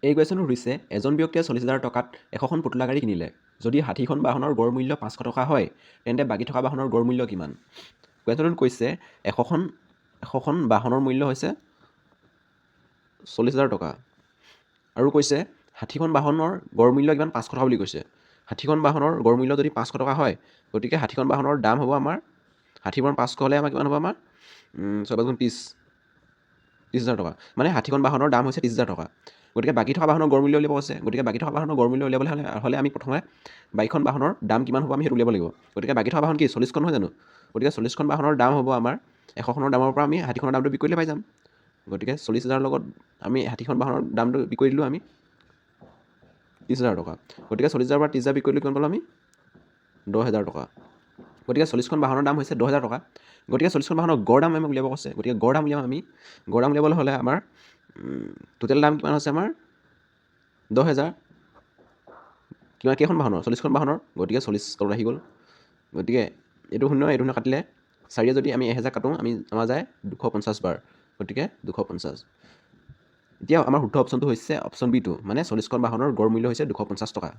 এই কুৱেশ্যনটো সুধিছে এজন ব্যক্তিয়ে 40,000 টকাত 100খন পুতলা গাড়ী কিনিলে। যদি 60খন বাহনৰ গড় মূল্য 500 টকা হয়, তেন্তে বাকী থকা বাহনৰ গড় মূল্য কিমান? কুৱেশ্যনটোত কৈছে 100খন বাহনৰ মূল্য হৈছে 40,000 টকা। আৰু কৈছে 60খন বাহনৰ গড় মূল্য কিমান 500 টকা বুলি কৈছে। 60খন বাহনৰ গড় মূল্য যদি 500 টকা হয়, গতিকে 60খন বাহনৰ দাম হ'ব আমাৰ 60 × 500 হ'লে আমাৰ কিমান হ'ব আমাৰ 30,000 টকা। মানে 60খন বাহনৰ দাম হৈছে 30,000 টকা। গতিকে বাকী থকা বাহনৰ গড় মূল্য উলিয়াব কৈছে। গতিকে বাকী থকা বাহনৰ গড় মূল্য উলিয়াবলৈ হ'লে আমি প্ৰথমে বাকীখন বাহনৰ দাম কিমান হ'ব আমি সেইটো উলিয়াব লাগিব। গতিকে বাকী থকা বাহন কি 40খন নহয় জানো? গতিকে 40খন বাহনৰ দাম হ'ব আমাৰ 100খনৰ দামৰ পৰা আমি 60খনৰ দামটো বিক্ৰী কৰিলে পাই যাম। গতিকে 40,000 লগত আমি 60খন বাহনৰ দামটো বিক্ৰী কৰি দিলোঁ আমি 30,000 টকা। গতিকে 40,000 পৰা 30,000 বিক্ৰী কৰিলে কিমান পালোঁ আমি 10,000 টকা। গতিকে 40খন বাহনৰ দাম হৈছে 10,000 টকা। গতিকে 40খন বাহনৰ গড় দাম আমাক উলিয়াব কৈছে। গতিকে গড় দাম উলিয়াম আমি। গড় দাম উলিয়াবলৈ হ'লে আমাৰ টোটেল দাম কিমান হৈছে আমাৰ 10,000। কেইখন বাহনৰ 40খন বাহনৰ, গতিকে 40 তলত আহি গ'ল। গতিকে এইটো শূন্য কাটিলে 4 যদি আমি 1000 কাটোঁ আমাৰ যায় 250 বাৰ। গতিকে 250। এতিয়া আমাৰ শুদ্ধ অপশ্যনটো হৈছে অপশ্যন বিটো, মানে 40খন বাহনৰ গড় মূল্য হৈছে 250 টকা।